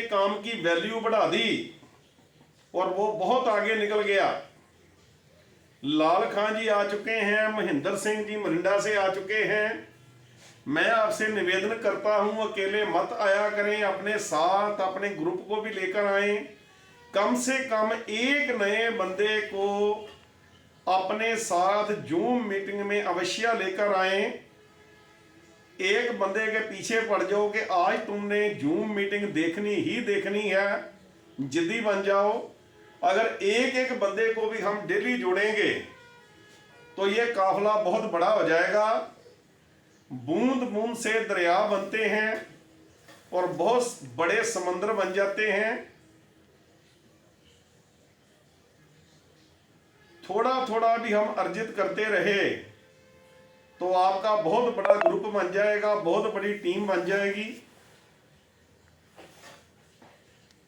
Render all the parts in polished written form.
काम की वैल्यू बढ़ा दी और वो बहुत आगे निकल गया। लाल खां जी आ चुके हैं, महेंद्र सिंह जी मरिंडा से आ चुके हैं। मैं आपसे निवेदन करता हूं अकेले मत आया करें, अपने साथ अपने ग्रुप को भी लेकर आए। कम से कम एक नए बंदे को अपने साथ जूम मीटिंग में अवश्य लेकर आए। एक बंदे के पीछे पड़ जाओ कि आज तुमने जूम मीटिंग देखनी ही देखनी है, जिद्दी बन जाओ। अगर एक एक बंदे को भी हम डेली जोड़ेंगे तो ये काफिला बहुत बड़ा हो जाएगा। बूंद बूंद से दरिया बनते हैं और बहुत बड़े समंदर बन जाते हैं। थोड़ा थोड़ा भी हम अर्जित करते रहे तो आपका बहुत बड़ा ग्रुप बन जाएगा, बहुत बड़ी टीम बन जाएगी।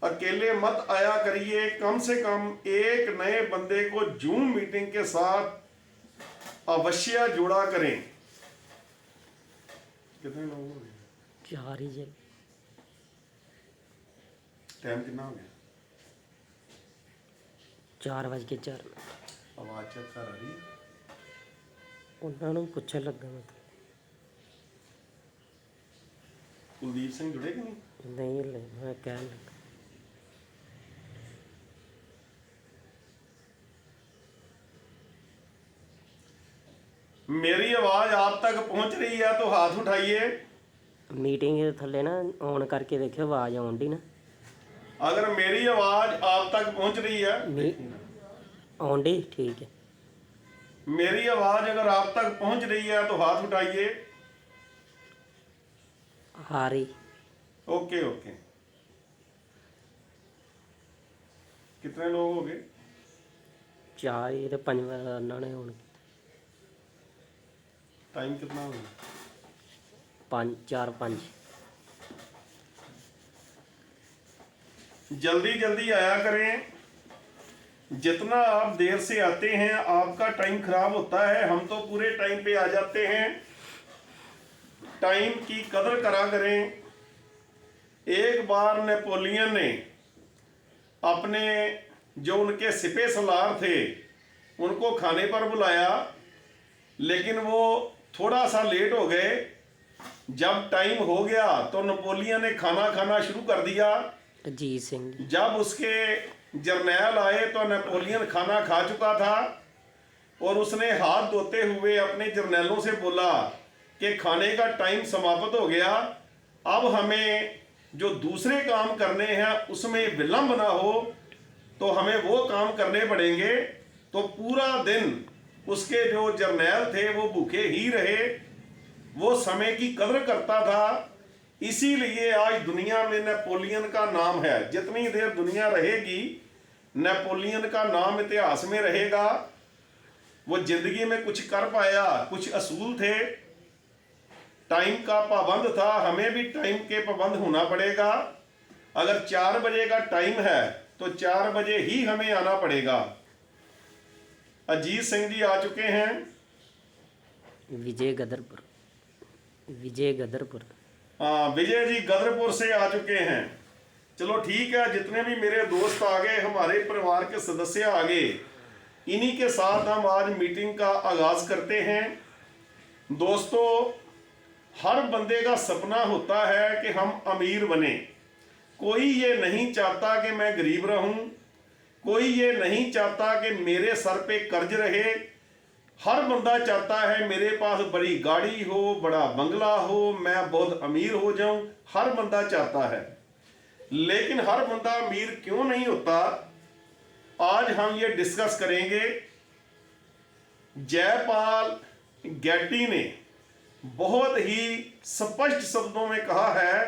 अकेले मत आया करिए, कम से कम एक नए बंदे को जूम मीटिंग के साथ अवश्य जोड़ा करें। कितने लोग हो गए? 4 ही जी। टाइम कितना हो गया? 4:04। आवाज चेक कर रही है। उन्होंने पूछने लगा मैं कुलदीप सिंह जुड़े कि नहीं? मैं कहने लगा। मेरी आवाज आप तक पहुंच रही है तो हाथ उठाइए। मीटिंग के थल्ले ना ऑन करके देखियो आवाज आउन डी ना। अगर मेरी आवाज आप तक पहुंच रही है, आउन डी ठीक है। मेरी आवाज अगर आप तक पहुंच रही है तो हाथ उठाइए। आ रही। Okay okay. कितने लोग हो गए? 4 ही तो 5 उन्होंने हुन टाइम कितना हो गया? 5 4 5। जल्दी जल्दी आया करें। जितना आप देर से आते हैं आपका टाइम खराब होता है, हम तो पूरे टाइम पे आ जाते हैं। टाइम की कदर करा करें। एक बार नेपोलियन ने अपने जो उनके सिपे सलार थे उनको खाने पर बुलाया, लेकिन वो थोड़ा सा लेट हो गए। जब टाइम हो गया तो नेपोलियन ने खाना खाना शुरू कर दिया। अजीत सिंह। जब उसके जर्नैल आए तो नेपोलियन खाना खा चुका था और उसने हाथ धोते हुए अपने जर्नैलों से बोला कि खाने का टाइम समाप्त हो गया, अब हमें जो दूसरे काम करने हैं उसमें विलंब ना हो तो हमें वो काम करने पड़ेंगे। तो पूरा दिन उसके जो जर्नैल थे वो भूखे ही रहे। वो समय की कदर करता था, इसीलिए आज दुनिया में नेपोलियन का नाम है। जितनी देर दुनिया रहेगी नेपोलियन का नाम इतिहास में रहेगा। वो जिंदगी में कुछ कर पाया, कुछ असूल थे, टाइम का पाबंद था। हमें भी टाइम के पाबंद होना पड़ेगा। अगर 4 बजे का टाइम है तो 4 बजे ही हमें आना पड़ेगा। अजीत सिंह जी आ चुके हैं। विजय गदरपुर। विजय गदरपुर। हाँ, विजय जी गदरपुर से आ चुके हैं। चलो ठीक है, जितने भी मेरे दोस्त आ गए, हमारे परिवार के सदस्य आ गए, इन्हीं के साथ हम आज मीटिंग का आगाज करते हैं। दोस्तों, हर बंदे का सपना होता है कि हम अमीर बने। कोई ये नहीं चाहता कि मैं गरीब रहूं, कोई ये नहीं चाहता कि मेरे सर पे कर्ज रहे। हर बंदा चाहता है मेरे पास बड़ी गाड़ी हो, बड़ा बंगला हो, मैं बहुत अमीर हो जाऊं। हर बंदा चाहता है, लेकिन हर बंदा अमीर क्यों नहीं होता, आज हम ये डिस्कस करेंगे। जयपाल गैटी ने बहुत ही स्पष्ट शब्दों में कहा है,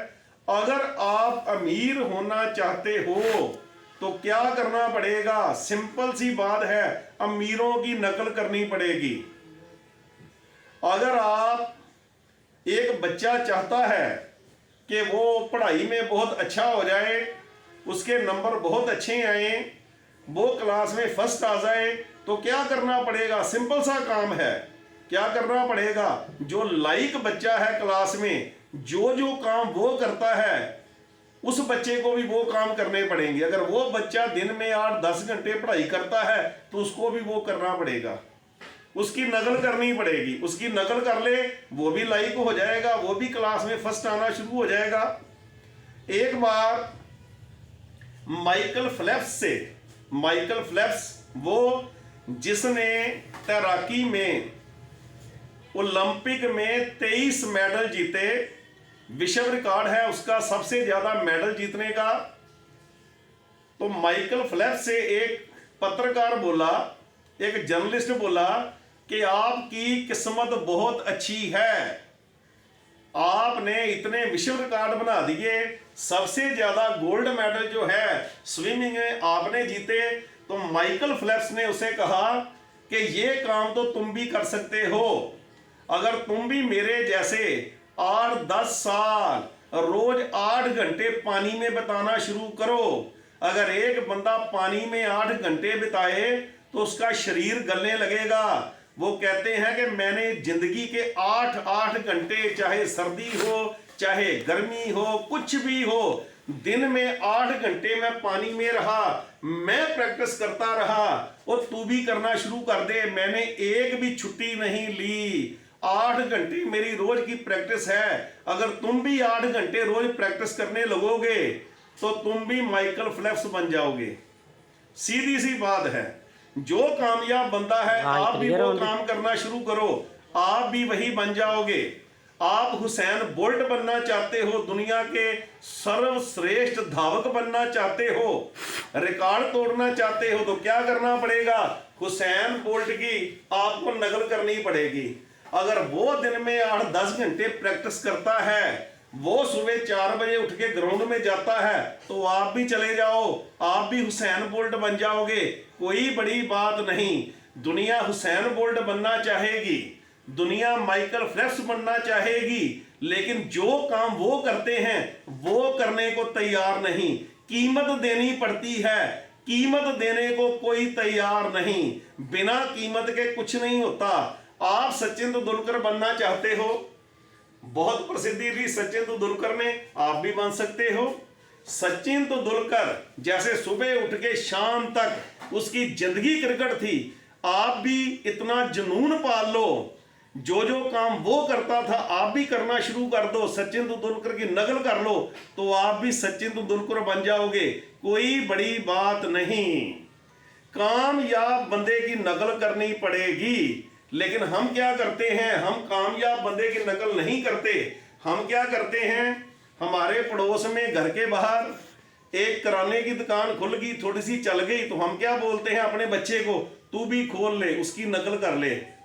अगर आप अमीर होना चाहते हो तो क्या करना पड़ेगा? सिंपल सी बात है, अमीरों की नकल करनी पड़ेगी। अगर आप एक बच्चा चाहता है कि वो पढ़ाई में बहुत अच्छा हो जाए, उसके नंबर बहुत अच्छे आए, वो क्लास में फर्स्ट आ जाए, तो क्या करना पड़ेगा? सिंपल सा काम है। क्या करना पड़ेगा? जो लाइक बच्चा है क्लास में, जो जो काम वो करता है उस बच्चे को भी वो काम करने पड़ेंगे। अगर वो बच्चा दिन में 8-10 घंटे पढ़ाई करता है तो उसको भी वो करना पड़ेगा, उसकी नकल करनी पड़ेगी। उसकी नकल कर ले, वो भी लाइक हो जाएगा, वो भी क्लास में फर्स्ट आना शुरू हो जाएगा। एक बार माइकल फेल्प्स वो जिसने तैराकी में ओलंपिक में 23 मेडल जीते, विश्व रिकॉर्ड है उसका सबसे ज्यादा मेडल जीतने का। तो माइकल फेल्प्स से एक पत्रकार बोला, एक जर्नलिस्ट बोला कि आपकी किस्मत बहुत अच्छी है, आपने इतने विश्व रिकॉर्ड बना दिए, सबसे ज्यादा गोल्ड मेडल जो है स्विमिंग में आपने जीते। तो माइकल फेल्प्स ने उसे कहा कि ये काम तो तुम भी कर सकते हो, अगर तुम भी मेरे जैसे 8-10 साल रोज 8 घंटे पानी में बिताना शुरू करो। अगर एक बंदा पानी में 8 घंटे बिताए तो उसका शरीर गलने लगेगा। वो कहते हैं कि मैंने जिंदगी के 8-8 घंटे, चाहे सर्दी हो चाहे गर्मी हो कुछ भी हो, दिन में 8 घंटे मैं पानी में रहा, मैं प्रैक्टिस करता रहा। और तू भी करना शुरू कर दे, मैंने एक भी छुट्टी नहीं ली, 8 घंटे मेरी रोज की प्रैक्टिस है। अगर तुम भी 8 घंटे रोज प्रैक्टिस करने लगोगे तो तुम भी माइकल फेल्प्स बन जाओगे। सीधी सी बात है, जो कामयाब बंदा है आप भी वो काम करना शुरू करो, आप भी वही बन जाओगे। आप हुसैन बोल्ट बनना चाहते हो, दुनिया के सर्वश्रेष्ठ धावक बनना चाहते हो, रिकॉर्ड तोड़ना चाहते हो, तो क्या करना पड़ेगा? हुसैन बोल्ट की आपको नकल करनी पड़ेगी। अगर वो दिन में 8-10 घंटे प्रैक्टिस करता है, वो सुबह 4 बजे उठ के ग्राउंड में जाता है, तो आप भी चले जाओ, आप भी हुसैन बोल्ट बन जाओगे। कोई बड़ी बात नहीं, दुनिया हुसैन बोल्ट बनना चाहेगी, दुनिया माइकल फेल्प्स बनना चाहेगी, लेकिन जो काम वो करते हैं वो करने को तैयार नहीं। कीमत देनी पड़ती है, कीमत देने को कोई तैयार नहीं। बिना कीमत के कुछ नहीं होता। आप सचिन तेंदुलकर बनना चाहते हो, बहुत प्रसिद्धि दी सचिन तेंदुलकर ने, आप भी बन सकते हो। सचिन तेंदुलकर जैसे सुबह उठ के शाम तक उसकी जिंदगी क्रिकेट थी, आप भी इतना जुनून पाल लो, जो जो काम वो करता था आप भी करना शुरू कर दो, सचिन तेंदुलकर की नकल कर लो, तो आप भी सचिन तेंदुलकर बन जाओगे। कोई बड़ी बात नहीं, कामयाब बंदे की नकल करनी पड़ेगी। लेकिन हम क्या करते हैं, हम कामयाब बंदे की नकल नहीं करते। हम क्या करते हैं, हमारे पड़ोस में घर के बाहर एक किराने की दुकान खुल गई, थोड़ी सी चल गई, तो हम क्या बोलते हैं अपने बच्चे को, तू भी खोल ले, उसकी नकल कर ले।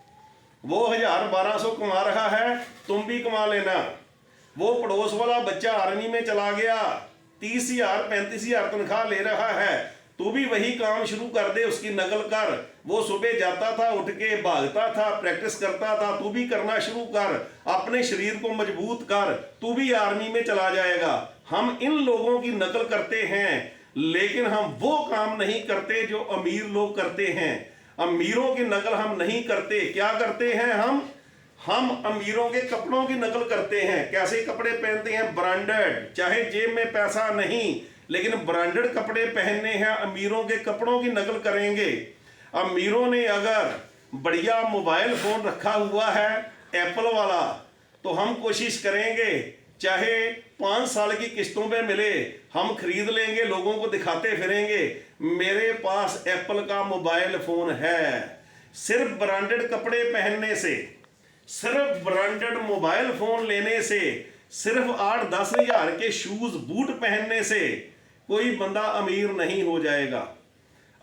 वो 1000-1200 कमा रहा है, तुम भी कमा लेना। वो पड़ोस वाला बच्चा आर्मी में चला गया, 30,000-35,000 तनख्वाह ले रहा है, तू भी वही काम शुरू कर दे, उसकी नकल कर। वो सुबह जाता था, उठ के भागता था, प्रैक्टिस करता था, तू भी करना शुरू कर, अपने शरीर को मजबूत कर, तू भी आर्मी में चला जाएगा। हम इन लोगों की नकल करते हैं, लेकिन हम वो काम नहीं करते जो अमीर लोग करते हैं। अमीरों की नकल हम नहीं करते। क्या करते हैं हम अमीरों के कपड़ों की नकल करते हैं। कैसे कपड़े पहनते हैं? ब्रांडेड, चाहे जेब में पैसा नहीं, लेकिन ब्रांडेड कपड़े पहनने हैं। अमीरों के कपड़ों की नकल करेंगे। अमीरों ने अगर बढ़िया मोबाइल फोन रखा हुआ है एप्पल वाला, तो हम कोशिश करेंगे चाहे 5 साल की किस्तों पे मिले, हम खरीद लेंगे, लोगों को दिखाते फिरेंगे मेरे पास एप्पल का मोबाइल फोन है। सिर्फ ब्रांडेड कपड़े पहनने से, सिर्फ ब्रांडेड मोबाइल फोन लेने से, सिर्फ 8-10 हजार के शूज बूट पहनने से कोई बंदा अमीर नहीं हो जाएगा।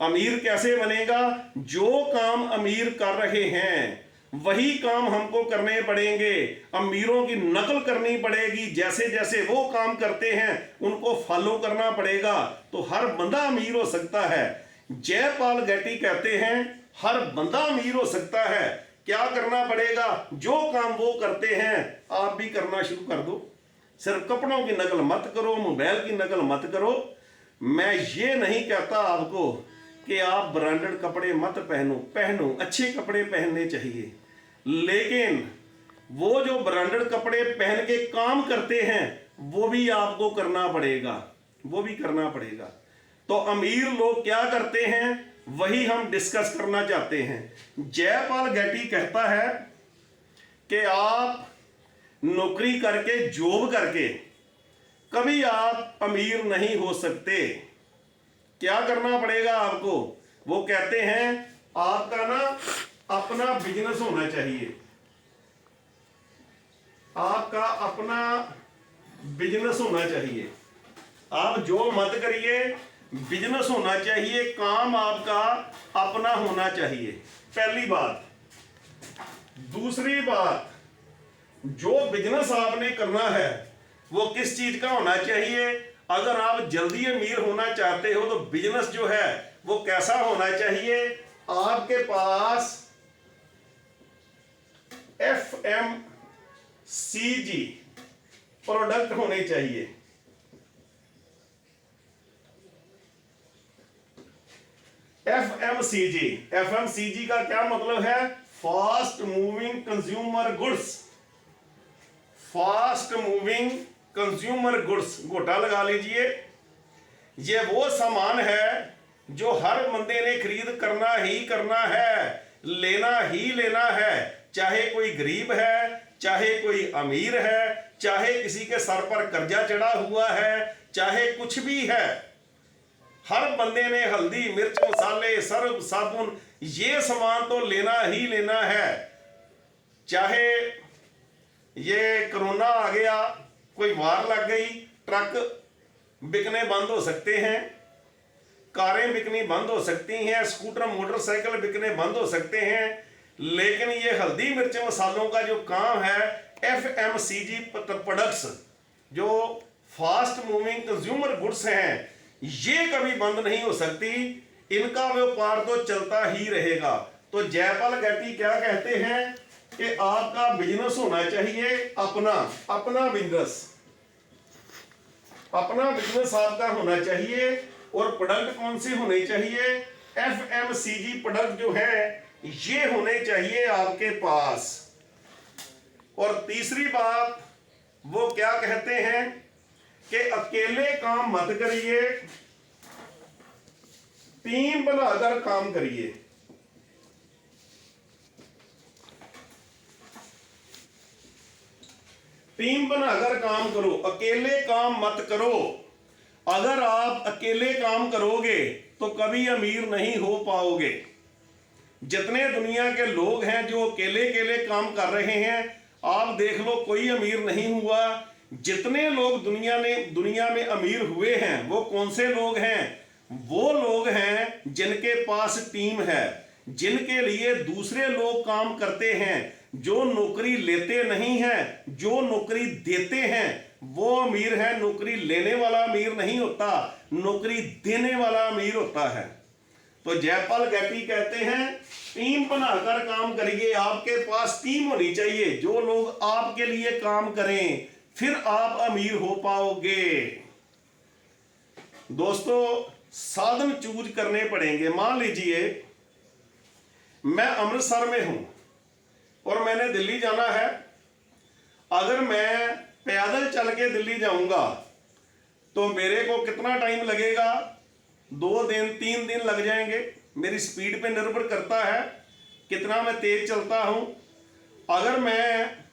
अमीर कैसे बनेगा? जो काम अमीर कर रहे हैं वही काम हमको करने पड़ेंगे। अमीरों की नकल करनी पड़ेगी, जैसे जैसे वो काम करते हैं उनको फॉलो करना पड़ेगा, तो हर बंदा अमीर हो सकता है। जयपाल गेटी कहते हैं हर बंदा अमीर हो सकता है। क्या करना पड़ेगा? जो काम वो करते हैं आप भी करना शुरू कर दो। सिर्फ कपड़ों की नकल मत करो, मोबाइल की नकल मत करो। मैं ये नहीं कहता आपको कि आप ब्रांडेड कपड़े मत पहनो, अच्छे कपड़े पहनने चाहिए, लेकिन वो जो ब्रांडेड कपड़े पहन के काम करते हैं वो भी आपको करना पड़ेगा। वो भी करना पड़ेगा। तो अमीर लोग क्या करते हैं वही हम डिस्कस करना चाहते हैं। जयपाल गेटी कहता है कि आप नौकरी करके, जॉब करके कभी आप अमीर नहीं हो सकते। क्या करना पड़ेगा आपको? वो कहते हैं आपका ना अपना बिजनेस होना चाहिए, आपका अपना बिजनेस होना चाहिए। आप जो मत करिए, बिजनेस होना चाहिए, काम आपका अपना होना चाहिए, पहली बात। दूसरी बात, जो बिजनेस आपने करना है वो किस चीज का होना चाहिए? अगर आप जल्दी अमीर होना चाहते हो तो बिजनेस जो है वो कैसा होना चाहिए? आपके पास FMCG प्रोडक्ट होने चाहिए। FMCG का क्या मतलब है? Fast moving consumer goods. Fast moving consumer goods, गोटा लगा लीजिए। ये वो सामान है जो हर बंदे ने खरीद करना ही करना है, लेना ही लेना है, चाहे कोई गरीब है, चाहे कोई अमीर है, चाहे किसी के सर पर कर्जा चढ़ा हुआ है, चाहे कुछ भी है। हर बंदे ने हल्दी, मिर्च, मसाले, सर्फ, साबुन, ये सामान तो लेना ही लेना है। चाहे ये कोरोना आ गया, कोई वार लग गई, ट्रक बिकने बंद हो सकते हैं, कारें बिकनी बंद हो सकती हैं, स्कूटर, मोटरसाइकिल बिकने बंद हो सकते हैं, लेकिन ये हल्दी, मिर्च, मसालों का जो काम है, FMCG प्रोडक्ट्स, जो फास्ट मूविंग कंज्यूमर गुड्स हैं, ये कभी बंद नहीं हो सकती। इनका व्यापार तो चलता ही रहेगा। तो जयपाल गेटी क्या कहते हैं कि आपका बिजनेस होना चाहिए अपना बिजनेस, अपना बिजनेस आपका होना चाहिए। और प्रोडक्ट कौन से होने चाहिए? FMCG प्रोडक्ट जो है ये होने चाहिए आपके पास। और तीसरी बात वो क्या कहते हैं कि अकेले काम मत करिए, टीम बनाकर काम करिए। टीम बनाकर काम करो, अकेले काम मत करो। अगर आप अकेले काम करोगे तो कभी अमीर नहीं हो पाओगे। जितने दुनिया के लोग हैं जो अकेले अकेले काम कर रहे हैं, आप देख लो, कोई अमीर नहीं हुआ। जितने लोग दुनिया में अमीर हुए हैं वो कौन से लोग हैं? वो लोग हैं जिनके पास टीम है, जिनके लिए दूसरे लोग काम करते हैं, जो नौकरी लेते नहीं हैं, जो नौकरी देते हैं, वो अमीर है। नौकरी लेने वाला अमीर नहीं होता, नौकरी देने वाला अमीर होता है। तो जयपाल गेटी कहते हैं टीम बनाकर काम करिए, आपके पास टीम होनी चाहिए, जो लोग आपके लिए काम करें, फिर आप अमीर हो पाओगे। दोस्तों, साधन चूज करने पड़ेंगे। मान लीजिए मैं अमृतसर में हूं और मैंने दिल्ली जाना है। अगर मैं पैदल चल के दिल्ली जाऊंगा तो मेरे को कितना टाइम लगेगा? 2 दिन 3 दिन लग जाएंगे। मेरी स्पीड पे निर्भर करता है कितना मैं तेज चलता हूं। अगर मैं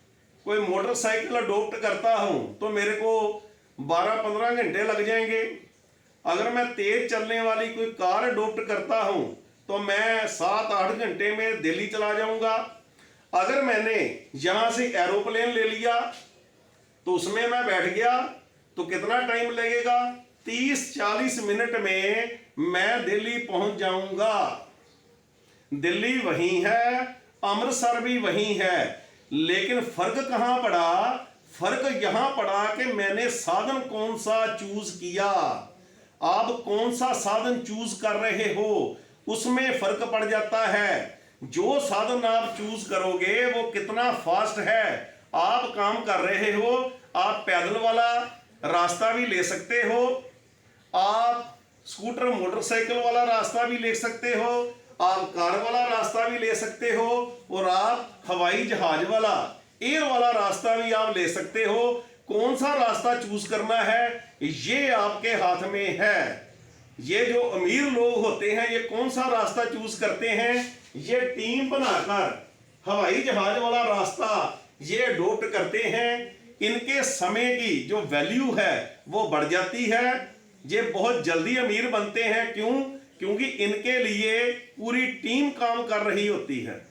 कोई मोटरसाइकिल अडॉप्ट करता हूं तो मेरे को 12-15 घंटे लग जाएंगे। अगर मैं तेज चलने वाली कोई कार अडॉप्ट करता हूं तो मैं 7-8 घंटे में दिल्ली चला जाऊंगा। अगर मैंने यहां से एरोप्लेन ले लिया तो उसमें मैं बैठ गया तो कितना टाइम लगेगा? 30-40 मिनट में मैं दिल्ली पहुंच जाऊंगा। दिल्ली वहीं है, अमृतसर भी वहीं है, लेकिन फर्क कहां पड़ा? फर्क यहां पड़ा कि मैंने साधन कौन सा चूज किया। आप कौन सा साधन चूज कर रहे हो उसमें फर्क पड़ जाता है। जो साधन आप चूज करोगे वो कितना फास्ट है। आप काम कर रहे हो, आप पैदल वाला रास्ता भी ले सकते हो, आप स्कूटर मोटरसाइकिल वाला रास्ता भी ले सकते हो, आप कार वाला रास्ता भी ले सकते हो, और आप हवाई जहाज वाला एयर वाला रास्ता भी आप ले सकते हो। कौन सा रास्ता चूज करना है ये आपके हाथ में है। ये जो अमीर लोग होते हैं ये कौन सा रास्ता चूज करते हैं, ये टीम बनाकर हवाई जहाज वाला रास्ता ये अडोप्ट करते हैं। इनके समय की जो वैल्यू है वो बढ़ जाती है, ये बहुत जल्दी अमीर बनते हैं। क्यों? क्योंकि इनके लिए पूरी टीम काम कर रही होती है।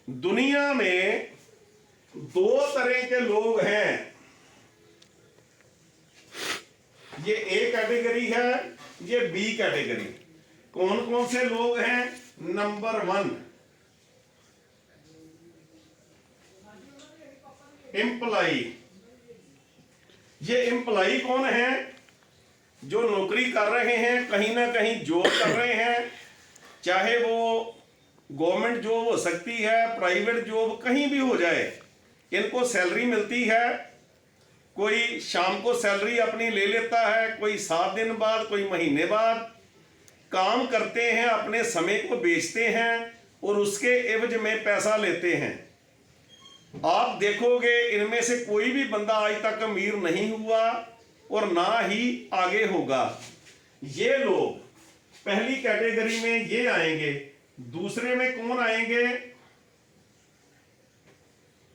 दुनिया में दो तरह के लोग हैं, ये ए कैटेगरी है, ये बी कैटेगरी। कौन कौन से लोग हैं? Number 1 employee. ये एम्प्लॉई कौन है? जो नौकरी कर रहे हैं, कहीं ना कहीं जॉब कर रहे हैं, चाहे वो गवर्नमेंट जॉब हो सकती है, प्राइवेट जॉब, कहीं भी हो जाए, इनको सैलरी मिलती है। कोई शाम को सैलरी अपनी ले लेता है, कोई 7 दिन बाद, कोई महीने बाद। काम करते हैं, अपने समय को बेचते हैं और उसके एवज में पैसा लेते हैं। आप देखोगे इनमें से कोई भी बंदा आज तक अमीर नहीं हुआ और ना ही आगे होगा। ये लोग पहली कैटेगरी में ये आएंगे। दूसरे में कौन आएंगे?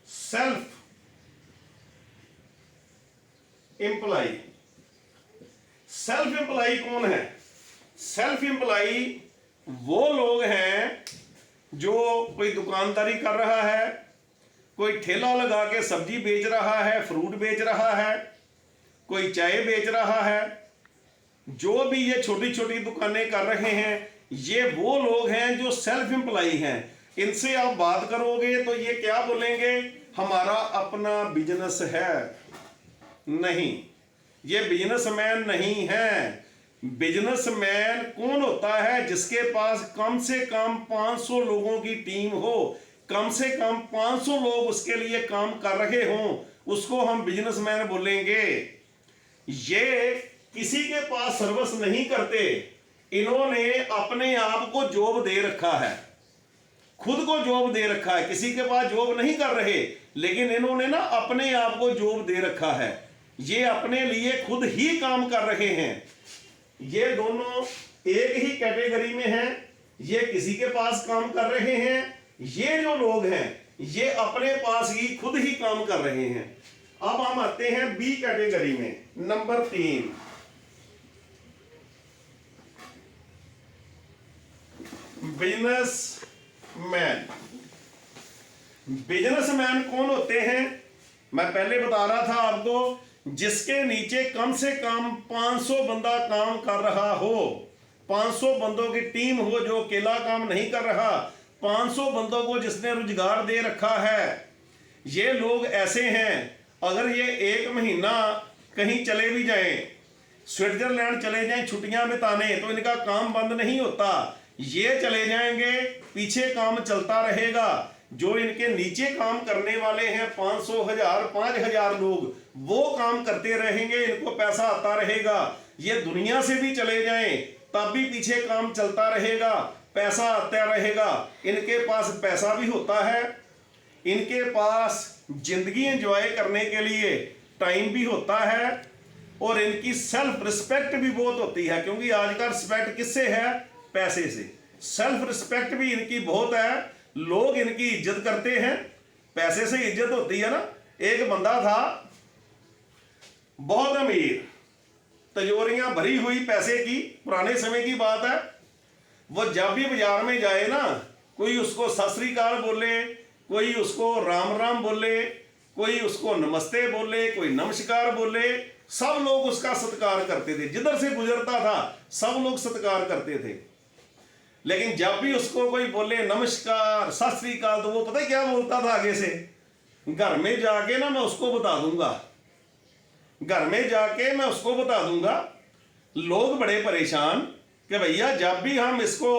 Self employ. सेल्फ एम्प्लॉय कौन है? सेल्फ एम्प्लॉय वो लोग हैं जो कोई दुकानदारी कर रहा है, कोई ठेला लगा के सब्जी बेच रहा है, फ्रूट बेच रहा है, कोई चाय बेच रहा है, जो भी ये छोटी छोटी दुकानें कर रहे हैं, ये वो लोग हैं जो सेल्फ एम्प्लॉय हैं। इनसे आप बात करोगे तो ये क्या बोलेंगे? हमारा अपना बिजनेस है। नहीं, ये बिजनेसमैन नहीं है। बिजनेसमैन कौन होता है? जिसके पास कम से कम 500 लोगों की टीम हो, कम से कम 500 लोग उसके लिए काम कर रहे हों, उसको हम बिजनेसमैन बोलेंगे। ये किसी के पास सर्विस नहीं करते, इन्होंने अपने आप को जॉब दे रखा है, खुद को जॉब दे रखा है। किसी के पास जॉब नहीं कर रहे, लेकिन इन्होंने ना अपने आप को जॉब दे रखा है। ये अपने लिए खुद ही काम कर रहे हैं। ये दोनों एक ही कैटेगरी में हैं, ये किसी के पास काम कर रहे हैं। ये जो लोग हैं ये अपने पास ही खुद ही काम कर रहे हैं। अब हम आते हैं बी कैटेगरी में, नंबर 3 बिजनेसमैन। बिजनेसमैन कौन होते हैं? मैं पहले बता रहा था आपको, जिसके नीचे कम से कम 500 बंदा काम कर रहा हो, 500 बंदों की टीम हो, जो अकेला काम नहीं कर रहा, 500 बंदों को जिसने रोजगार दे रखा है। ये लोग ऐसे हैं, अगर ये 1 महीना कहीं चले भी जाएं, स्विट्जरलैंड चले जाएं छुट्टियां बिताने, तो इनका काम बंद नहीं होता। ये चले जाएंगे, पीछे काम चलता रहेगा। जो इनके नीचे काम करने वाले हैं 500, 1000, 5000 लोग, वो काम करते रहेंगे, इनको पैसा आता रहेगा। ये दुनिया से भी चले जाएं तब भी पीछे काम चलता रहेगा, पैसा आता रहेगा। इनके पास पैसा भी होता है, इनके पास जिंदगी एंजॉय करने के लिए टाइम भी होता है, और इनकी सेल्फ रिस्पेक्ट भी बहुत होती है। क्योंकि आज का रिस्पेक्ट किससे है? पैसे से। सेल्फ रिस्पेक्ट भी इनकी बहुत है, लोग इनकी इज्जत करते हैं। पैसे से इज्जत होती है ना। एक बंदा था बहुत अमीर, तिजोरियां भरी हुई पैसे की, पुराने समय की बात है। वो जब भी बाजार में जाए ना, कोई उसको सत श्री अकाल बोले, कोई उसको राम राम बोले, कोई उसको नमस्ते बोले, कोई नमस्कार बोले, सब लोग उसका सत्कार करते थे। जिधर से गुजरता था सब लोग सत्कार करते थे। लेकिन जब भी उसको कोई बोले नमस्कार, सत श्री अकाल, तो वो पता है क्या बोलता था आगे से? घर में जाके ना मैं उसको बता दूंगा, घर में जाके मैं उसको बता दूंगा। लोग बड़े परेशान कि भैया जब भी हम इसको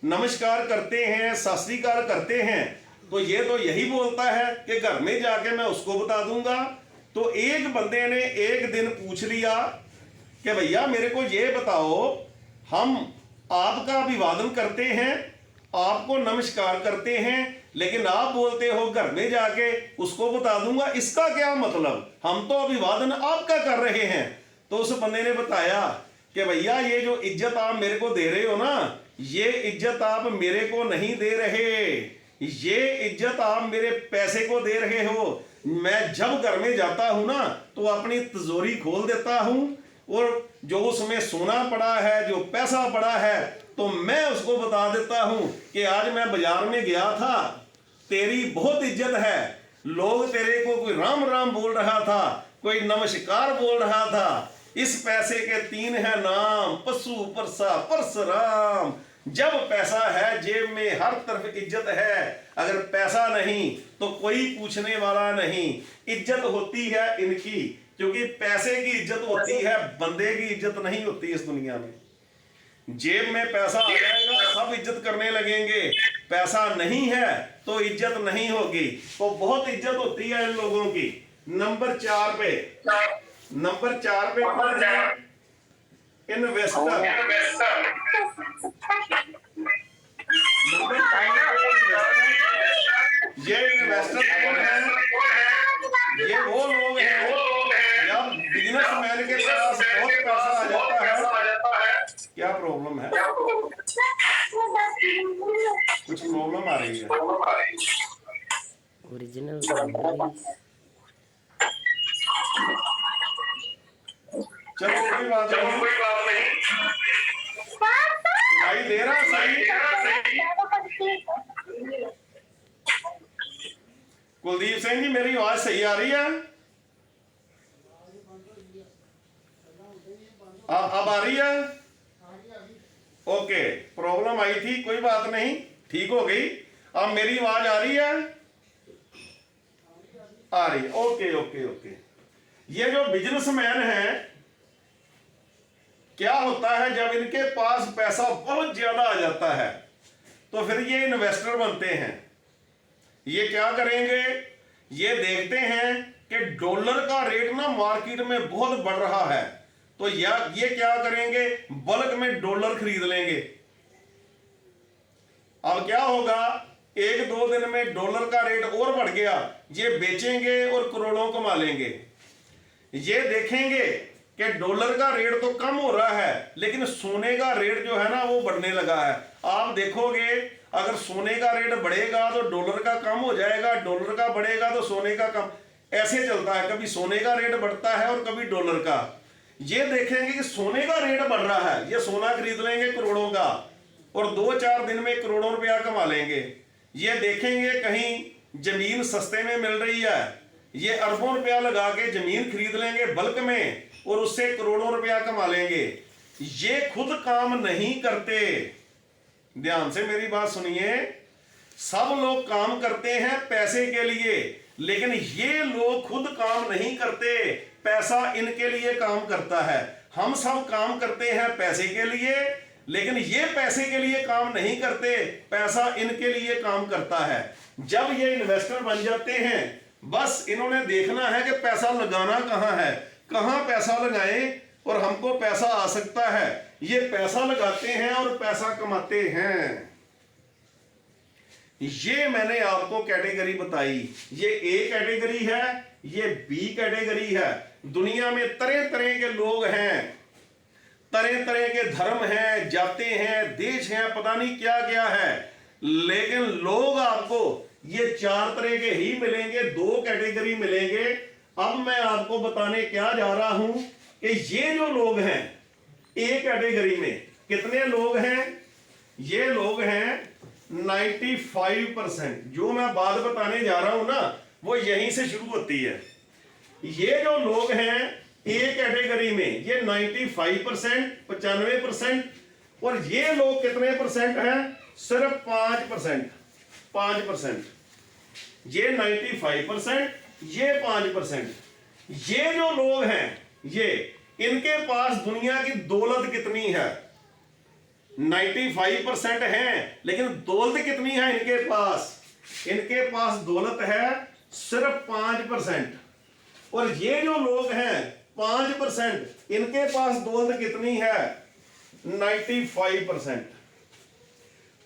नमस्कार करते हैं, सत श्री अकाल करते हैं, तो ये तो यही बोलता है कि घर में जाके मैं उसको बता दूंगा। तो एक बंदे ने एक दिन पूछ लिया कि भैया मेरे को ये बताओ, हम आपका अभिवादन करते हैं, आपको नमस्कार करते हैं, लेकिन आप बोलते हो घर में जाके उसको बता दूंगा, इसका क्या मतलब? हम तो अभिवादन आपका कर रहे हैं। तो उस बंदे ने बताया कि भैया ये जो इज्जत आप मेरे को दे रहे हो ना, ये इज्जत आप मेरे को नहीं दे रहे, ये इज्जत आप मेरे पैसे को दे रहे हो। मैं जब घर में जाता हूं ना तो अपनी तिजोरी खोल देता हूं और जो उसमें सोना पड़ा है, जो पैसा पड़ा है, तो मैं उसको बता देता हूं कि आज मैं बाजार में गया था, तेरी बहुत इज्जत है, लोग तेरे को कोई राम राम बोल रहा था, कोई नमस्कार बोल रहा था। इस पैसे के 3 है नाम, पशु परसा परसराम। जब पैसा है जेब में हर तरफ इज्जत है, अगर पैसा नहीं तो कोई पूछने वाला नहीं। इज्जत होती है इनकी, क्योंकि पैसे की इज्जत होती है, बंदे की इज्जत नहीं होती इस दुनिया में। जेब में पैसा आ जाएगा सब इज्जत करने लगेंगे, पैसा नहीं है तो इज्जत नहीं होगी। तो बहुत इज्जत होती है इन लोगों की। नंबर 4 पे कौन है? इन्वेस्टर। नंबर 5 ये इन्वेस्टर कौन है? ये वो लोग हैं जब बिजनेसमैन के पास बहुत पैसा आ जाता है। क्या प्रॉब्लम है? कुछ प्रॉब्लम आ रही है? ओरिजिनल चलो कोई बात नहीं, सुनाई दे रहा सही? कुलदीप सिंह जी मेरी आवाज सही आ रही है? अब आ रही है? ओके, प्रॉब्लम आई थी, कोई बात नहीं, ठीक हो गई। अब मेरी आवाज आ रही है? आ रही। Okay okay okay. ये जो बिजनेसमैन हैं, क्या होता है जब इनके पास पैसा बहुत ज्यादा आ जाता है तो फिर ये इन्वेस्टर बनते हैं। ये क्या करेंगे? ये देखते हैं कि डॉलर का रेट ना मार्केट में बहुत बढ़ रहा है, तो ये क्या करेंगे? बल्क में डॉलर खरीद लेंगे। अब क्या होगा? 1-2 दिन में डॉलर का रेट और बढ़ गया, ये बेचेंगे और करोड़ों कमा लेंगे। ये देखेंगे कि डॉलर का रेट तो कम हो रहा है लेकिन सोने का रेट जो है ना वो बढ़ने लगा है। आप देखोगे अगर सोने का रेट बढ़ेगा तो डॉलर का कम हो जाएगा, डॉलर का बढ़ेगा तो सोने का कम, ऐसे चलता है। कभी सोने का रेट बढ़ता है और कभी डॉलर का। ये देखेंगे कि सोने का रेट बढ़ रहा है, ये सोना खरीद लेंगे करोड़ों का और 2-4 दिन में करोड़ों रुपया कमा लेंगे। ये देखेंगे कहीं जमीन सस्ते में मिल रही है, ये अरबों रुपया लगा के जमीन खरीद लेंगे बल्क में और उससे करोड़ों रुपया कमा लेंगे। ये खुद काम नहीं करते। ध्यान से मेरी बात सुनिए, सब लोग काम करते हैं पैसे के लिए, लेकिन ये लोग खुद काम नहीं करते, पैसा इनके लिए काम करता है। हम सब काम करते हैं पैसे के लिए, लेकिन ये पैसे के लिए काम नहीं करते, पैसा इनके लिए काम करता है। जब ये इन्वेस्टर बन जाते हैं, बस इन्होंने देखना है कि पैसा लगाना कहाँ है, कहाँ पैसा लगाएं और हमको पैसा आ सकता है। ये पैसा लगाते हैं और पैसा कमाते हैं। ये मैंने आपको कैटेगरी बताई। ये ए कैटेगरी है, ये बी कैटेगरी है। दुनिया में तरह तरह के लोग हैं, तरह तरह के धर्म हैं, जाते हैं, देश हैं, पता नहीं क्या क्या है, लेकिन लोग आपको ये 4 तरह के ही मिलेंगे, 2 कैटेगरी मिलेंगे। अब मैं आपको बताने क्या जा रहा हूं कि ये जो लोग हैं ए कैटेगरी में कितने लोग हैं? ये लोग हैं 95%। जो मैं बात बताने जा रहा हूं ना वो यहीं से शुरू होती है। ये जो लोग हैं ए कैटेगरी में ये 95%, 95%, और ये लोग कितने परसेंट हैं? सिर्फ 5%। 5%। ये 95%, ये 5%। ये जो लोग हैं ये इनके पास दुनिया की दौलत कितनी है? 95% है, लेकिन दौलत कितनी है इनके पास? इनके पास दौलत है सिर्फ 5%। और ये जो लोग हैं 5%, इनके पास दौलत कितनी है? 95%।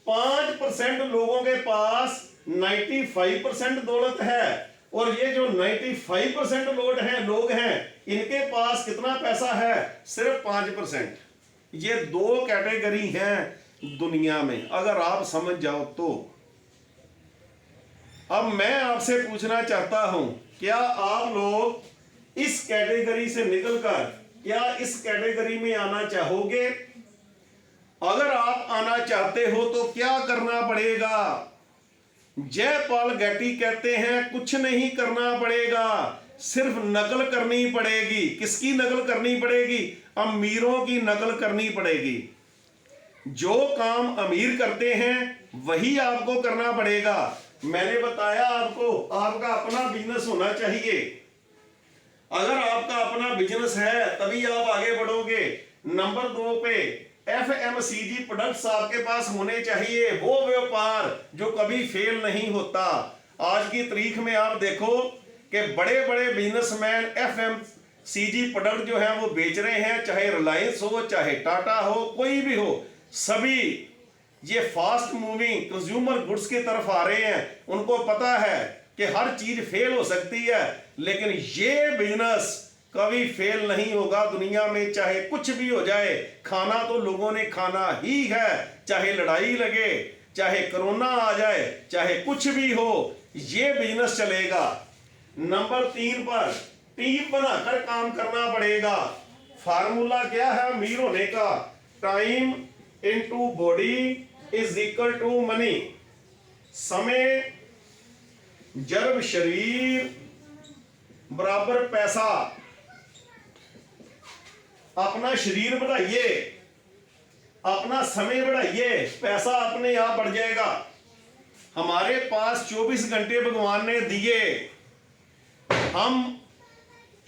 5% लोगों के पास 95% दौलत है, और ये जो 95% लोग हैं इनके पास कितना पैसा है? सिर्फ 5%। ये दो कैटेगरी हैं दुनिया में, अगर आप समझ जाओ तो। अब मैं आपसे पूछना चाहता हूं, क्या आप लोग इस कैटेगरी से निकलकर क्या इस कैटेगरी में आना चाहोगे? अगर आप आना चाहते हो तो क्या करना पड़ेगा? जयपाल गेटी कहते हैं कुछ नहीं करना पड़ेगा, सिर्फ नकल करनी पड़ेगी। किसकी नकल करनी पड़ेगी? अमीरों की नकल करनी पड़ेगी। जो काम अमीर करते हैं वही आपको करना पड़ेगा। मैंने बताया आपको, आपका अपना बिजनेस होना चाहिए। अगर आपका अपना बिजनेस है तभी आप आगे बढ़ोगे। नंबर 2 पे FMCG प्रोडक्ट्स आपके पास होने चाहिए, वो व्यापार जो कभी फेल नहीं होता। आज की तारीख में आप देखो कि बड़े बड़े बिजनेसमैन FMCG प्रोडक्ट जो है वो बेच रहे हैं, चाहे रिलायंस हो, चाहे टाटा हो, कोई भी हो, सभी ये फास्ट मूविंग कंज्यूमर गुड्स की तरफ आ रहे हैं। उनको पता है कि हर चीज फेल हो सकती है, लेकिन ये बिजनेस कभी फेल नहीं होगा दुनिया में, चाहे कुछ भी हो जाए। खाना तो लोगों ने खाना ही है, चाहे लड़ाई लगे, चाहे कोरोना आ जाए, चाहे कुछ भी हो, ये बिजनेस चलेगा। नंबर 3 पर टीम बनाकर काम करना पड़ेगा। फार्मूला क्या है अमीर होने का? Time into body is equal to money. समय जब शरीर बराबर पैसा। अपना शरीर बढ़ाइए, अपना समय बढ़ाइए, पैसा अपने आप बढ़ जाएगा। हमारे पास 24 घंटे भगवान ने दिए, हम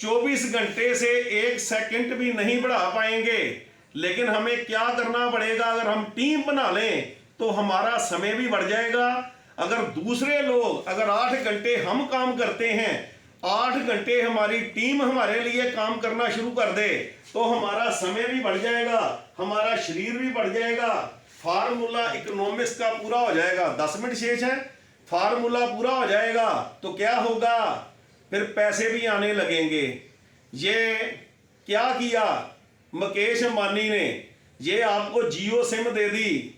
24 घंटे से 1 सेकंड भी नहीं बढ़ा पाएंगे, लेकिन हमें क्या करना पड़ेगा? अगर हम टीम बना लें तो हमारा समय भी बढ़ जाएगा। अगर दूसरे लोग, अगर 8 घंटे हम काम करते हैं, 8 घंटे हमारी टीम हमारे लिए काम करना शुरू कर दे, तो हमारा समय भी बढ़ जाएगा, हमारा शरीर भी बढ़ जाएगा। फार्मूला इकोनॉमिक्स का पूरा हो जाएगा। 10 मिनट शेष है, फार्मूला पूरा हो जाएगा तो क्या होगा? फिर पैसे भी आने लगेंगे। ये क्या किया मुकेश अंबानी ने? ये आपको जियो सिम दे दी।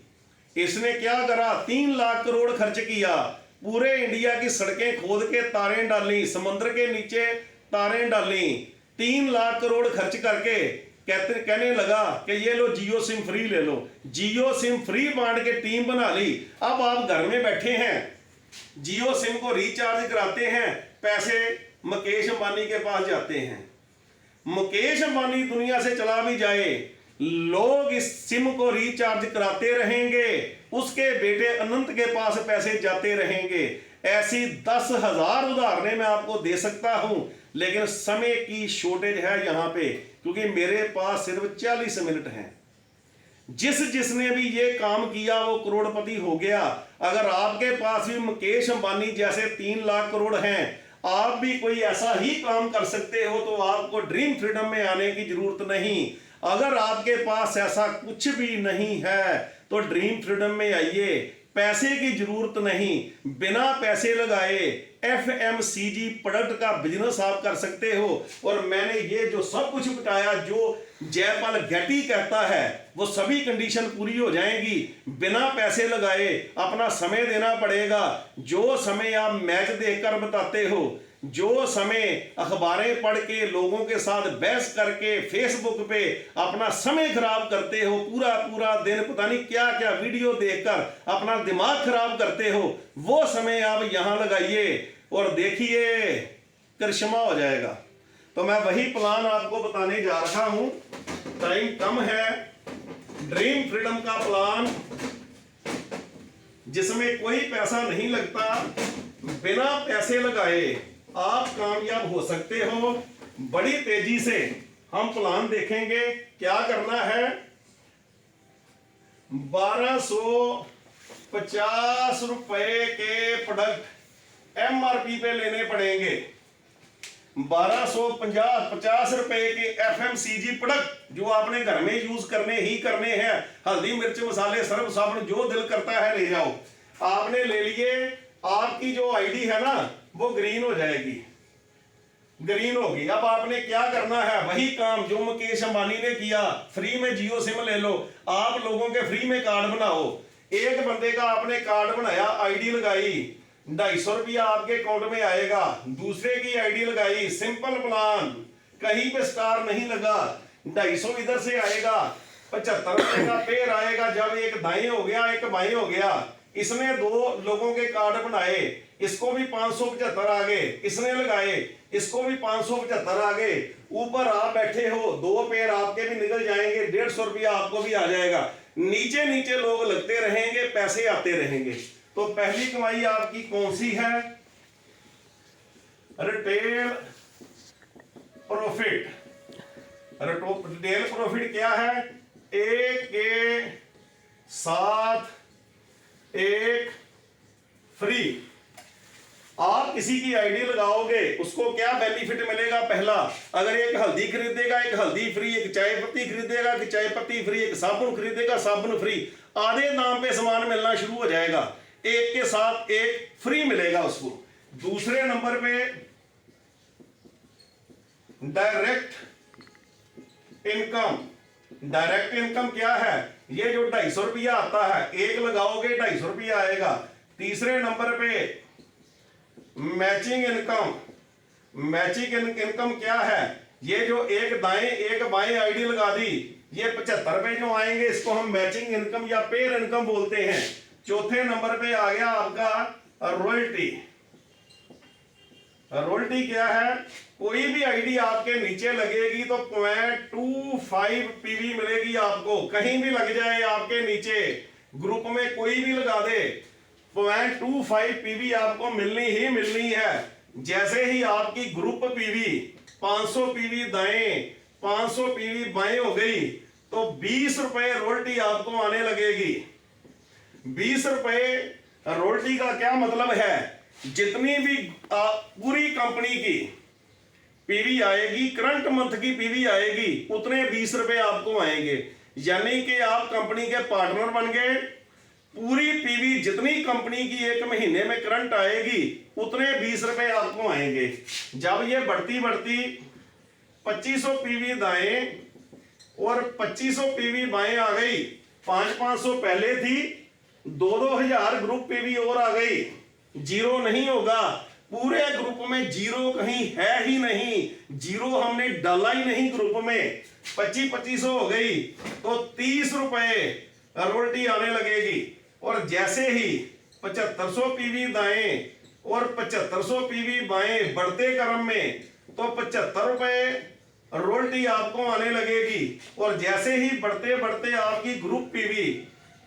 इसने क्या करा? 3 लाख करोड़ खर्च किया, पूरे इंडिया की सड़कें खोद के तारें डाली, समुद्र के नीचे तारें डाली। 3 लाख करोड़ खर्च करके कहने लगा कि ये लो जियो सिम फ्री ले लो। जियो सिम फ्री बांट के टीम बना ली। अब आप घर में बैठे हैं, जियो सिम को रिचार्ज कराते हैं, पैसे मुकेश अंबानी के पास जाते हैं। मुकेश अंबानी दुनिया से चला भी जाए, लोग इस सिम को रिचार्ज कराते रहेंगे, उसके बेटे अनंत के पास पैसे जाते रहेंगे। ऐसी 10,000 उदाहरणें मैं आपको दे सकता हूं, लेकिन समय की शॉर्टेज है यहां पे, क्योंकि मेरे पास सिर्फ 40 मिनट हैं। जिसने भी ये काम किया वो करोड़पति हो गया। अगर आपके पास भी मुकेश अंबानी जैसे 3 लाख करोड़ हैं, आप भी कोई ऐसा ही काम कर सकते हो, तो आपको ड्रीम फ्रीडम में आने की जरूरत नहीं। अगर आपके पास ऐसा कुछ भी नहीं है तो ड्रीम फ्रीडम में आइए। पैसे की जरूरत नहीं, बिना पैसे लगाए FMCG प्रोडक्ट का बिजनेस आप कर सकते हो। और मैंने ये जो सब कुछ बताया, जो जयपाल गेटी कहता है, वो सभी कंडीशन पूरी हो जाएंगी। बिना पैसे लगाए अपना समय देना पड़ेगा। जो समय आप मैच देखकर बताते हो, जो समय अखबारें पढ़ के लोगों के साथ बहस करके फेसबुक पे अपना समय खराब करते हो, पूरा दिन पता नहीं क्या क्या वीडियो देखकर अपना दिमाग खराब करते हो, वो समय आप यहां लगाइए और देखिए करिश्मा हो जाएगा। तो मैं वही प्लान आपको बताने जा रहा हूं। टाइम कम है। ड्रीम फ्रीडम का प्लान जिसमें कोई पैसा नहीं लगता, बिना पैसे लगाए आप कामयाब हो सकते हो। बड़ी तेजी से हम प्लान देखेंगे। क्या करना है? 1250 रुपए के प्रोडक्ट MRP पे लेने पड़ेंगे। 1250 रुपए के FMCG प्रोडक्ट जो आपने घर में यूज करने ही करने हैं। हल्दी मिर्च मसाले सर्फ साबुन जो दिल करता है ले जाओ। आपने ले लिए आपकी जो आईडी है ना वो ग्रीन हो जाएगी, ग्रीन होगी। अब आपने क्या करना है, वही काम जो मुकेश अंबानी ने किया, फ्री में जियो सिम ले लो, आप लोगों के फ्री में कार्ड बनाओ। एक बंदे का आपने कार्ड बनाया, आईडी लगाई, 250 रुपया आपके अकाउंट में आएगा। दूसरे की आईडी लगाई, सिंपल प्लान, कहीं पे स्टार नहीं लगा, 250 इधर से आएगा, 75 रुपए का पेयर आएगा। जब एक दाएं हो गया एक बाएं हो गया, इसने 2 लोगों के कार्ड बनाए, इसको भी 575 आ गए, इसने लगाए, इसको भी 575 आ गए। ऊपर आप बैठे हो, 2 पेयर आपके भी निकल जाएंगे, 150 रुपया आपको भी आ जाएगा। नीचे नीचे लोग लगते रहेंगे, पैसे आते रहेंगे। तो पहली कमाई आपकी कौन सी है, रिटेल प्रॉफिट। रिटेल प्रॉफिट क्या है, एक के साथ एक फ्री। आप किसी की आईडी लगाओगे, उसको क्या बेनिफिट मिलेगा, पहला अगर एक हल्दी खरीदेगा एक हल्दी फ्री, एक चाय पत्ती खरीदेगा कि चाय पत्ती फ्री, एक साबुन खरीदेगा साबुन फ्री, आधे दाम पे सामान मिलना शुरू हो जाएगा, एक के साथ एक फ्री मिलेगा उसको। दूसरे नंबर पे डायरेक्ट इनकम। डायरेक्ट इनकम क्या है, ये जो 250 रुपया आता है, एक लगाओगे 250 रुपया आएगा। तीसरे नंबर पे मैचिंग इनकम। मैचिंग इनकम क्या है, ये जो एक दाएं एक बाएं आईडी लगा दी, ये 75 रुपए जो आएंगे, इसको हम मैचिंग इनकम या पेयर इनकम बोलते हैं। चौथे नंबर पे आ गया आपका रॉयल्टी। रॉयल्टी क्या है, कोई भी आईडी आपके नीचे लगेगी तो 0.25 पीवी मिलेगी आपको, कहीं भी लग जाए आपके नीचे, ग्रुप में कोई भी लगा दे, 0.25 पीवी आपको मिलनी ही मिलनी है। जैसे ही आपकी ग्रुप पीवी 500 पीवी दाएं 500 पीवी बाएं हो गई, तो 20 रुपए रॉयल्टी आपको आने लगेगी। 20 रुपए रॉयल्टी का क्या मतलब है, जितनी भी पूरी कंपनी की पीवी आएगी, करंट मंथ की पीवी आएगी, उतने 20 रुपए आपको आएंगे। यानी कि आप कंपनी के पार्टनर बन गए, पूरी पीवी जितनी कंपनी की एक महीने में करंट आएगी, उतने 20 रुपए आपको आएंगे। जब ये बढ़ती बढ़ती 2500 पीवी दाएं और 2500 पीवी बाएं आ गई, 500 पहले थी, 2000 ग्रुप पीवी और आ गई, जीरो नहीं होगा। पूरे ग्रुप में जीरो कहीं है ही नहीं, जीरो हमने डाला ही नहीं ग्रुप में। 2500 हो गई तो 30 रुपए रॉयल्टी आने लगेगी। और जैसे ही 7500 पीवी दाएं और 7500 पीवी बाएं बढ़ते क्रम में, तो 75 रुपए रॉयल्टी आपको आने लगेगी। और जैसे ही बढ़ते बढ़ते आपकी ग्रुप पीवी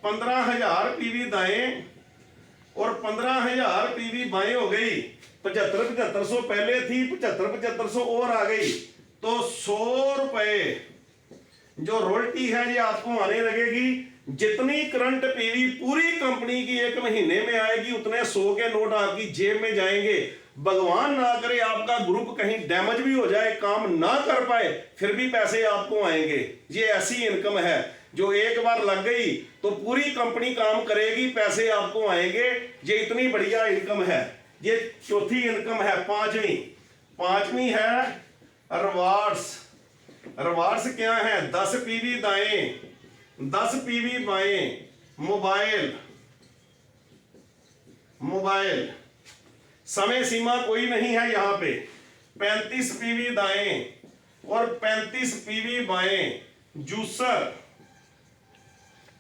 15000 पीवी दाएं और 15000 पीवी बाएं हो गई, 7500 पहले थी, 7500 और आ गई, तो 100 रुपए जो रॉयल्टी है ये आपको आने लगेगी। जितनी करंट पीवी पूरी कंपनी की एक महीने में आएगी, उतने 100 के नोट आपकी जेब में जाएंगे। भगवान ना करे आपका ग्रुप कहीं डैमेज भी हो जाए, काम ना कर पाए, फिर भी पैसे आपको आएंगे। ये ऐसी इनकम है जो एक बार लग गई तो पूरी कंपनी काम करेगी, पैसे आपको आएंगे। ये इतनी बढ़िया इनकम है। ये चौथी इनकम है। पांचवी है रिवार्ड्स। रिवार्ड्स क्या है, 10 पीवी दाएं 10 पीवी बाएं, मोबाइल समय सीमा कोई नहीं है यहाँ पे। 35 पीवी दाएं और 35 पीवी बाएं, जूसर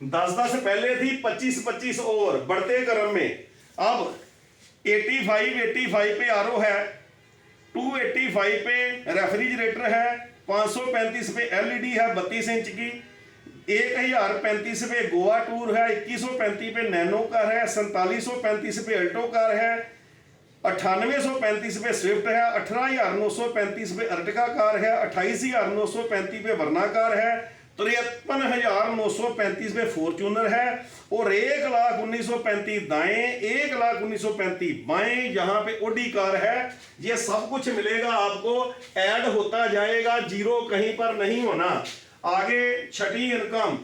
10 पहले थी, 25 और बढ़ते क्रम में। अब 85 पे आरओ है, 285 पे रेफ्रिजरेटर है, 535 पे एलईडी है 32 इंच की, 1035 पे गोवा टूर है, 2135 पे नैनो कार है, 4735 पे अल्टो कार है, 9835 पे स्विफ्ट है, 18935 पे अर्टिका कार है, 28935 पे वरना कार है, 53,935 पे फॉर्च्यूनर है, और 1,1935 दाएं 1,1935 बाएं, यहां पे ओडी कार है। ये सब कुछ मिलेगा आपको, ऐड होता जाएगा, जीरो कहीं पर नहीं होना। आगे छठी income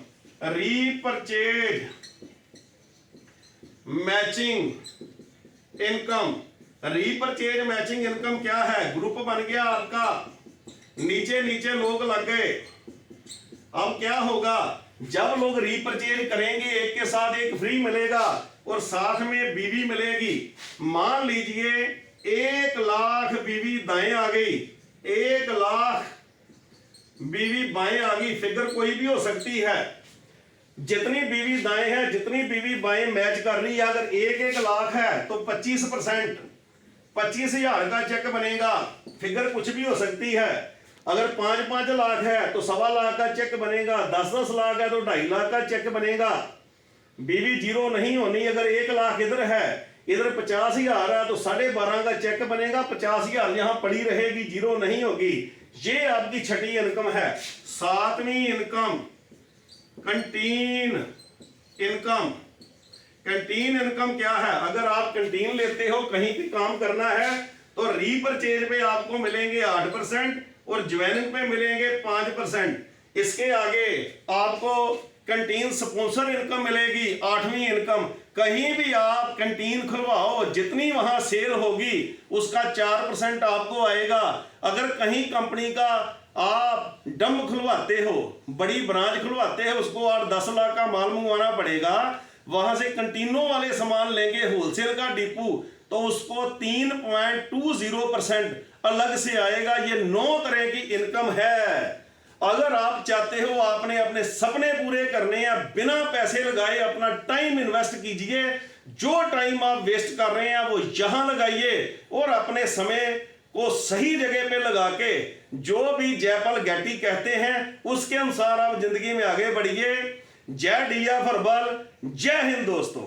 repurchase, matching income, repurchase matching income क्या है, ग्रुप बन गया आपका, नीचे नीचे लोग लग गए। अब क्या होगा, जब लोग रीपरचेज करेंगे एक के साथ एक फ्री मिलेगा और साथ में बीवी मिलेगी। मान लीजिए 1 लाख बीवी दाएं आ गई, 1 लाख बीवी बाएं आ गई, फिगर कोई भी हो सकती है। जितनी बीवी दाएं है जितनी बीवी बाएं मैच कर रही है, अगर 1 लाख है तो 25% 25,000 का चेक बनेगा, फिगर कुछ भी हो सकती है। अगर 5 लाख है तो 1.25 लाख का चेक बनेगा, 10 लाख है तो 2.5 लाख का चेक बनेगा। बीवी जीरो नहीं होनी। अगर 1 लाख इधर है, इधर 50,000 है तो 12.5 का चेक बनेगा, 50,000 यहां पड़ी रहेगी, जीरो नहीं होगी। ये आपकी छठी इनकम है। 7वीं income canteen income. Canteen income क्या है, अगर आप कैंटीन लेते हो, कहीं भी काम करना है, तो रीपरचेज पे आपको मिलेंगे 8% और ज्वाइनिंग पे मिलेंगे 5%। इसके आगे आपको कैंटीन स्पॉन्सर इनकम मिलेगी, 8वीं इनकम। कहीं भी आप कैंटीन खुलवाओ, जितनी वहां सेल होगी उसका 4% आपको आएगा। अगर कहीं कंपनी का आप डम खुलवाते हो, बड़ी ब्रांच खुलवाते हो, उसको 8-10 लाख का माल मंगवाना पड़ेगा, वहां से कैंटीनों वाले सामान लेंगे होलसेल का डिपू, तो उसको 3.20% अलग से आएगा। ये 9 तरह की इनकम है। अगर आप चाहते हो आपने अपने सपने पूरे करने हैं, बिना पैसे लगाए अपना टाइम इन्वेस्ट कीजिए। जो टाइम आप वेस्ट कर रहे हैं वो यहां लगाइए और अपने समय को सही जगह पे लगा के, जो भी जयपाल गैटी कहते हैं उसके अनुसार आप जिंदगी में आगे बढ़िए। जय डिया फॉर बल, जय हिंद दोस्तों।